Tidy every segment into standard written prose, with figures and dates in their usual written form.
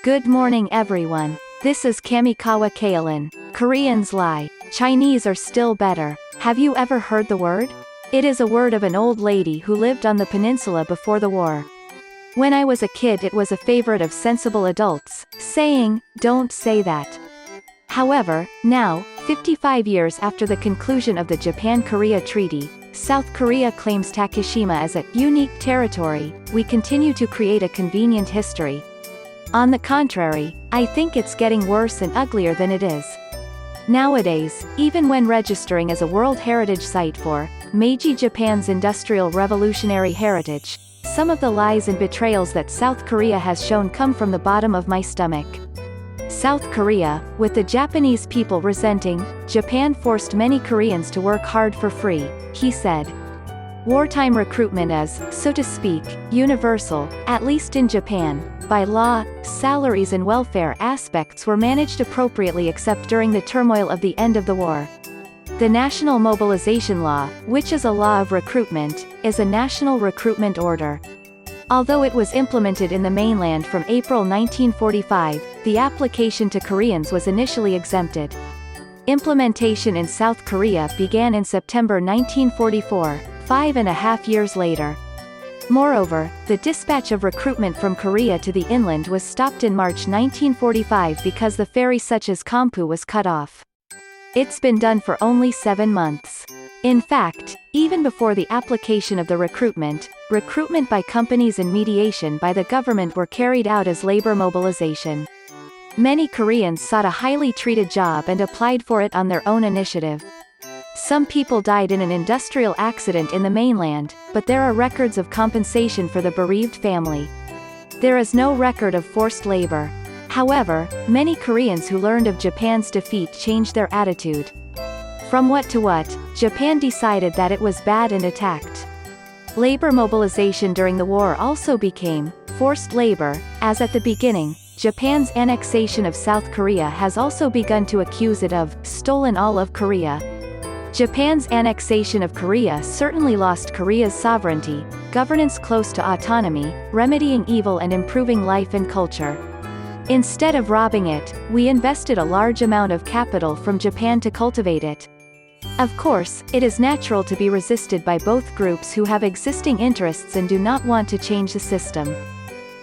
Good morning everyone. This is Kamikawa Kaolin. Koreans lie. Chinese are still better. Have you ever heard the word? It is a word of an old lady who lived on the peninsula before the war. When I was a kid it was a favorite of sensible adults, saying, "Don't say that." However, now, 55 years after the conclusion of the Japan-Korea Treaty, South Korea claims Takeshima as a unique territory. We continue to create a convenient history. On the contrary, I think it's getting worse and uglier than it is. Nowadays, even when registering as a World Heritage Site for Meiji Japan's industrial revolutionary heritage, some of the lies and betrayals that South Korea has shown come from the bottom of my stomach. South Korea, with the Japanese people resenting, Japan forced many Koreans to work hard for free, he said. Wartime recruitment is, so to speak, universal, at least in Japan. By law, salaries and welfare aspects were managed appropriately except during the turmoil of the end of the war. The National Mobilization Law, which is a law of recruitment, is a national recruitment order. Although it was implemented in the mainland from April 1945, the application to Koreans was initially exempted. Implementation in South Korea began in September 1944, 5.5 years later. Moreover, the dispatch of recruitment from Korea to the inland was stopped in March 1945 because the ferry such as Kampu was cut off. It's been done for only 7 months. In fact, even before the application of the recruitment by companies and mediation by the government were carried out as labor mobilization. Many Koreans sought a highly treated job and applied for it on their own initiative. Some people died in an industrial accident in the mainland, but there are records of compensation for the bereaved family. There is no record of forced labor. However, many Koreans who learned of Japan's defeat changed their attitude. From what to what, Japan decided that it was bad and attacked. Labor mobilization during the war also became forced labor, as at the beginning, Japan's annexation of South Korea has also begun to accuse it of stolen all of Korea. Japan's annexation of Korea certainly lost Korea's sovereignty, governance close to autonomy, remedying evil and improving life and culture. Instead of robbing it, we invested a large amount of capital from Japan to cultivate it. Of course, it is natural to be resisted by both groups who have existing interests and do not want to change the system.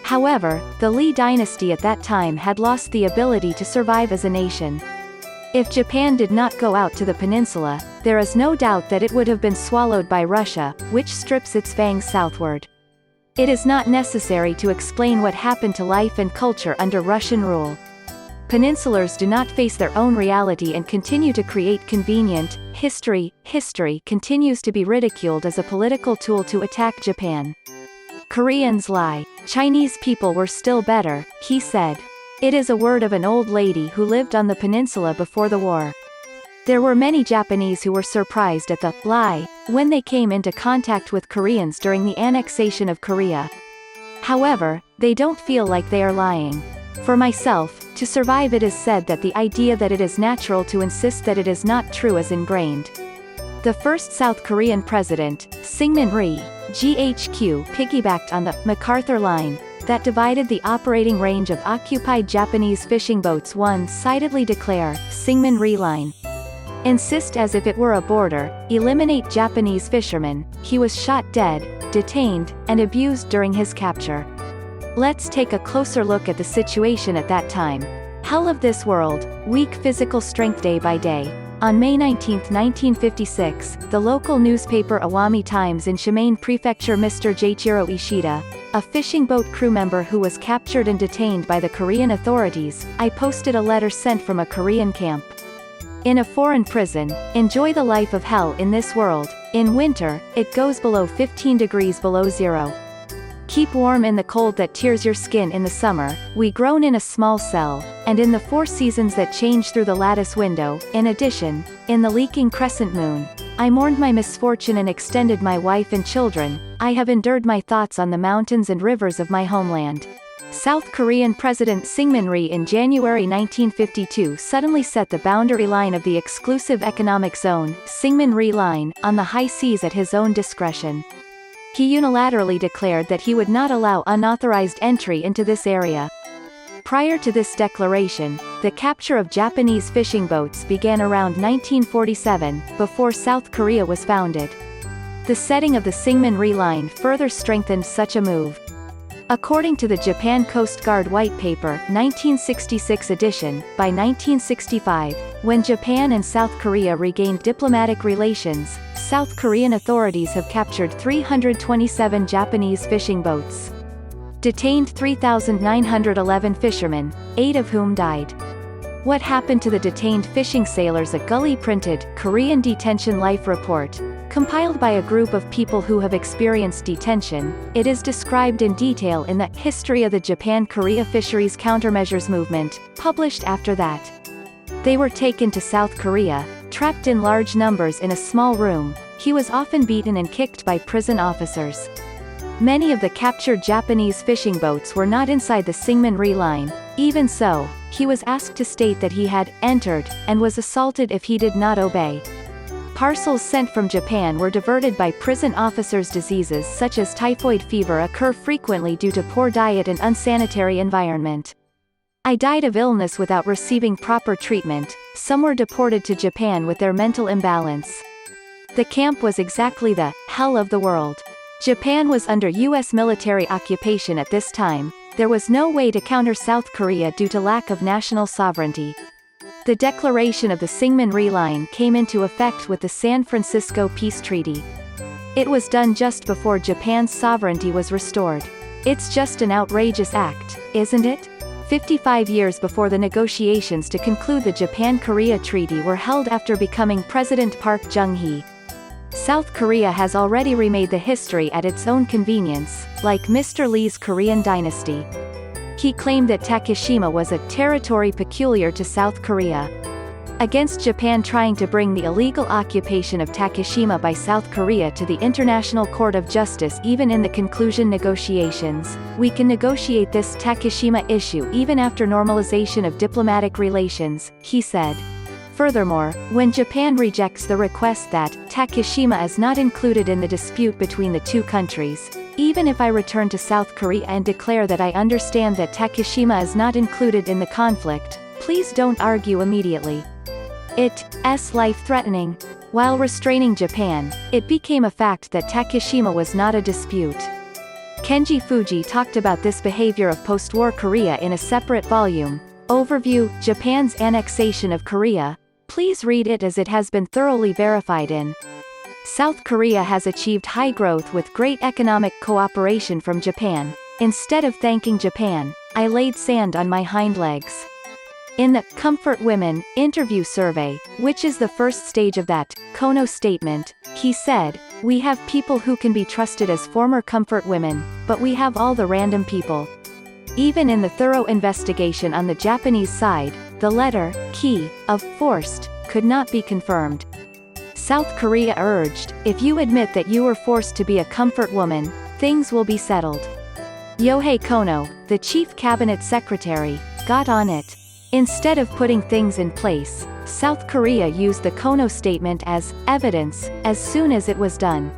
However, the Lee dynasty at that time had lost the ability to survive as a nation. If Japan did not go out to the peninsula, there is no doubt that it would have been swallowed by Russia, which strips its fangs southward. It is not necessary to explain what happened to life and culture under Russian rule. Peninsulars do not face their own reality and continue to create convenient history. History continues to be ridiculed as a political tool to attack Japan. Koreans lie. Chinese people were still better, he said. It is a word of an old lady who lived on the peninsula before the war. There were many Japanese who were surprised at the lie when they came into contact with Koreans during the annexation of Korea. However, they don't feel like they are lying. For myself, to survive it is said that the idea that it is natural to insist that it is not true is ingrained. The first South Korean president, Syngman Rhee, GHQ, piggybacked on the MacArthur Line that divided the operating range of occupied Japanese fishing boats one-sidedly declare, Syngman Rhee Line. Insist as if it were a border, eliminate Japanese fishermen. He was shot dead, detained, and abused during his capture. Let's take a closer look at the situation at that time. Hell of this world, weak physical strength day by day. On May 19, 1956, the local newspaper Awami Times in Shimane Prefecture Mr. Jeichiro Ishida, a fishing boat crew member who was captured and detained by the Korean authorities, I posted a letter sent from a Korean camp. In a foreign prison, enjoy the life of hell in this world. In winter, it goes below 15 degrees below zero. Keep warm in the cold that tears your skin in the summer. We groan in a small cell, and in the 4 seasons that change through the lattice window. In addition, in the leaking crescent moon, I mourned my misfortune and extended my wife and children. I have endured my thoughts on the mountains and rivers of my homeland. South Korean President Syngman Rhee in January 1952 suddenly set the boundary line of the exclusive economic zone, Syngman Rhee Line, on the high seas at his own discretion. He unilaterally declared that he would not allow unauthorized entry into this area. Prior to this declaration, the capture of Japanese fishing boats began around 1947, before South Korea was founded. The setting of the Syngman-Rhee Line further strengthened such a move. According to the Japan Coast Guard White Paper, 1966 edition, by 1965, when Japan and South Korea regained diplomatic relations, South Korean authorities have captured 327 Japanese fishing boats. Detained 3,911 fishermen, 8 of whom died. What happened to the detained fishing sailors? A Gully-printed, Korean Detention Life Report, compiled by a group of people who have experienced detention. It is described in detail in the History of the Japan-Korea Fisheries Countermeasures Movement, published after that. They were taken to South Korea, trapped in large numbers in a small room. He was often beaten and kicked by prison officers. Many of the captured Japanese fishing boats were not inside the Syngman-Rhee Line. Even so, he was asked to state that he had entered, and was assaulted if he did not obey. Parcels sent from Japan were diverted by prison officers. Diseases such as typhoid fever occur frequently due to poor diet and unsanitary environment. I died of illness without receiving proper treatment. Some were deported to Japan with their mental imbalance. The camp was exactly the hell of the world. Japan was under U.S. military occupation at this time. There was no way to counter South Korea due to lack of national sovereignty. The declaration of the Syngman-Rhee Line came into effect with the San Francisco Peace Treaty. It was done just before Japan's sovereignty was restored. It's just an outrageous act, isn't it? 55 years before the negotiations to conclude the Japan-Korea Treaty were held after becoming President Park Chung-hee. South Korea has already remade the history at its own convenience, like Mr. Lee's Korean dynasty. He claimed that Takeshima was a territory peculiar to South Korea. Against Japan trying to bring the illegal occupation of Takeshima by South Korea to the International Court of Justice. Even in the conclusion negotiations, we can negotiate this Takeshima issue even after normalization of diplomatic relations, he said. Furthermore, when Japan rejects the request that Takeshima is not included in the dispute between the two countries, even if I return to South Korea and declare that I understand that Takeshima is not included in the conflict, please don't argue immediately. It's life-threatening. While restraining Japan, it became a fact that Takeshima was not a dispute. Kenji Fuji talked about this behavior of post-war Korea in a separate volume, Overview, Japan's Annexation of Korea. Please read it as it has been thoroughly verified in. South Korea has achieved high growth with great economic cooperation from Japan. Instead of thanking Japan, I laid sand on my hind legs. In the Comfort Women interview survey, which is the first stage of that Kono statement, he said, "We have people who can be trusted as former comfort women, but we have all the random people." Even in the thorough investigation on the Japanese side, the letter key of forced could not be confirmed. South Korea urged, if you admit that you were forced to be a comfort woman, things will be settled. Yohei Kono, the chief cabinet secretary, got on it. Instead of putting things in place, South Korea used the Kono statement as evidence as soon as it was done.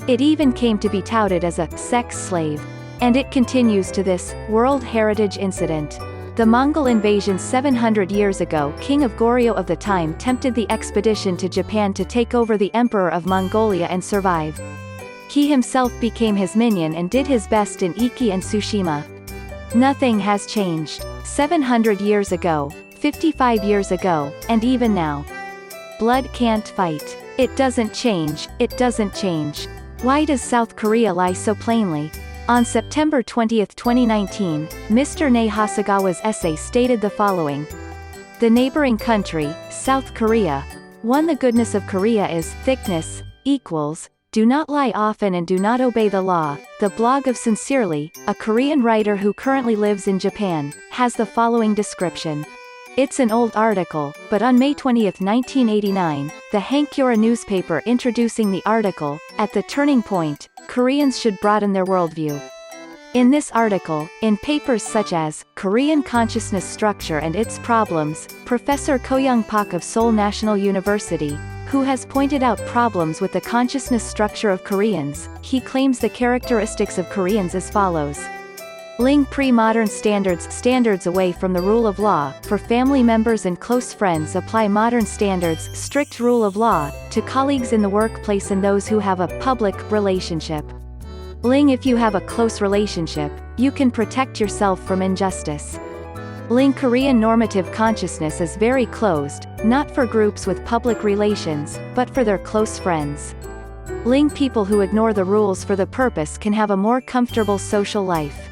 It even came to be touted as a sex slave. And it continues to this World Heritage Incident. The Mongol invasion 700 years ago. King of Goryeo of the time tempted the expedition to Japan to take over the Emperor of Mongolia and survive. He himself became his minion and did his best in Iki and Tsushima. Nothing has changed. 700 years ago, 55 years ago, and even now. Blood can't fight. It doesn't change, it doesn't change. Why does South Korea lie so plainly? On September 20, 2019, Mr. Nei Hasegawa's essay stated the following. The neighboring country, South Korea. 1. The goodness of Korea is thickness, equals, do not lie often and do not obey the law. The blog of Sincerely, a Korean writer who currently lives in Japan, has the following description. It's an old article, but on May 20, 1989, the Hankyoreh newspaper introducing the article, At the Turning Point, Koreans Should Broaden Their Worldview. In this article, in papers such as Korean Consciousness Structure and Its Problems, Professor Ko-young Pak of Seoul National University, who has pointed out problems with the consciousness structure of Koreans, he claims the characteristics of Koreans as follows. Ling pre-modern standards away from the rule of law. For family members and close friends, apply modern standards, strict rule of law, to colleagues in the workplace and those who have a public relationship. Ling, if you have a close relationship, you can protect yourself from injustice. Ling, Korean normative consciousness is very closed, not for groups with public relations, but for their close friends. Ling, people who ignore the rules for the purpose can have a more comfortable social life.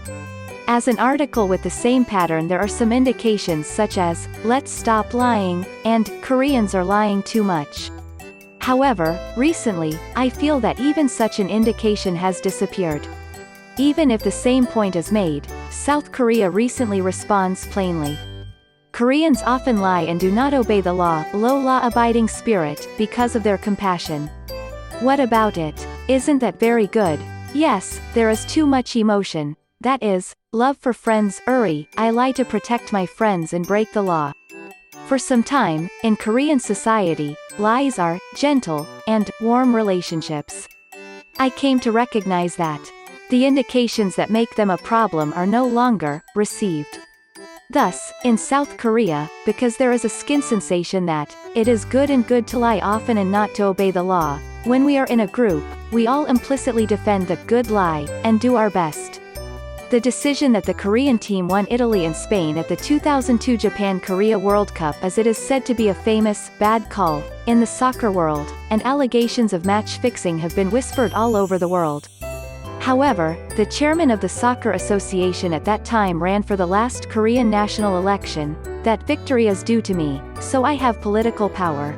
As an article with the same pattern, there are some indications such as, let's stop lying, and, Koreans are lying too much. However, recently, I feel that even such an indication has disappeared. Even if the same point is made, South Korea recently responds plainly. Koreans often lie and do not obey the law, low law-abiding spirit, because of their compassion. What about it? Isn't that very good? Yes, there is too much emotion. That is, love for friends. I lie to protect my friends and break the law. For some time, in Korean society, lies are gentle and warm relationships. I came to recognize that the indications that make them a problem are no longer received. Thus, in South Korea, because there is a skin sensation that it is good to lie often and not to obey the law, when we are in a group, we all implicitly defend the good lie and do our best. The decision that the Korean team won Italy and Spain at the 2002 Japan-Korea World Cup, as it is said to be a famous, bad call, in the soccer world, and allegations of match fixing have been whispered all over the world. However, the chairman of the Soccer Association at that time ran for the last Korean national election. That victory is due to me, so I have political power.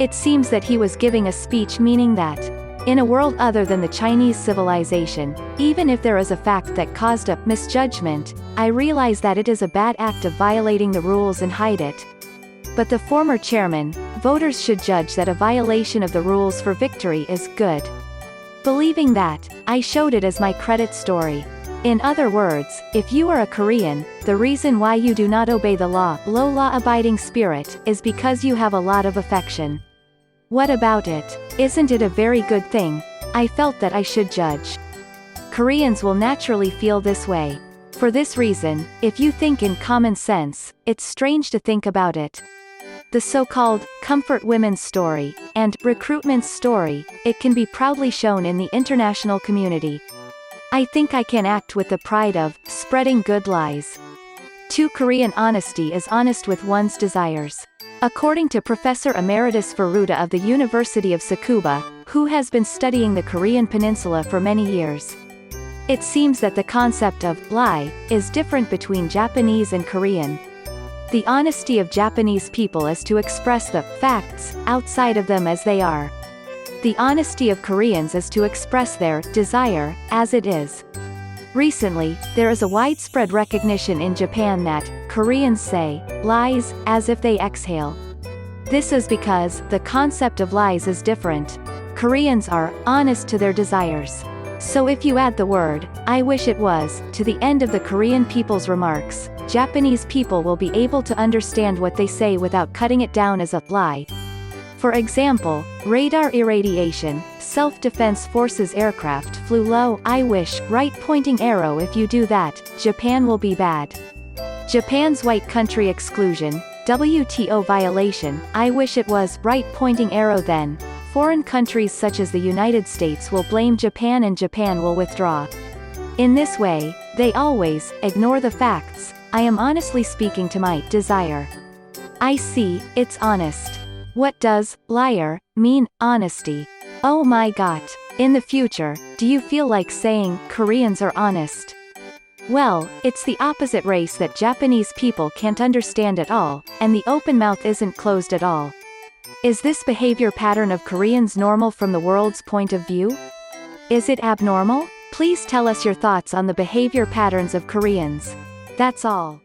It seems that he was giving a speech meaning that, in a world other than the Chinese civilization, even if there is a fact that caused a misjudgment, I realize that it is a bad act of violating the rules and hide it. But the former chairman, voters should judge that a violation of the rules for victory is good. Believing that, I showed it as my credit story. In other words, if you are a Korean, the reason why you do not obey the law, low law-abiding spirit, is because you have a lot of affection. What about it? Isn't it a very good thing? I felt that I should judge. Koreans will naturally feel this way. For this reason, if you think in common sense, it's strange to think about it. The so-called comfort women's story and recruitment's story, it can be proudly shown in the international community. I think I can act with the pride of spreading good lies. 2. Korean honesty is honest with one's desires. According to Professor Emeritus Furuta of the University of Tsukuba, who has been studying the Korean peninsula for many years, it seems that the concept of lie is different between Japanese and Korean. The honesty of Japanese people is to express the facts outside of them as they are. The honesty of Koreans is to express their desire as it is. Recently, there is a widespread recognition in Japan that Koreans say lies as if they exhale. This is because the concept of lies is different. Koreans are honest to their desires. So if you add the word, I wish it was, to the end of the Korean people's remarks, Japanese people will be able to understand what they say without cutting it down as a lie. For example, radar irradiation, self-defense forces aircraft flew low, I wish, right-pointing arrow, if you do that, Japan will be bad. Japan's white country exclusion, WTO violation, I wish it was, right-pointing arrow then. Foreign countries such as the United States will blame Japan and Japan will withdraw. In this way, they always ignore the facts. I am honestly speaking to my desire. I see, it's honest. What does liar mean? Honesty. Oh my god. In the future, do you feel like saying Koreans are honest? Well, it's the opposite race that Japanese people can't understand at all, and the open mouth isn't closed at all. Is this behavior pattern of Koreans normal from the world's point of view? Is it abnormal? Please tell us your thoughts on the behavior patterns of Koreans. That's all.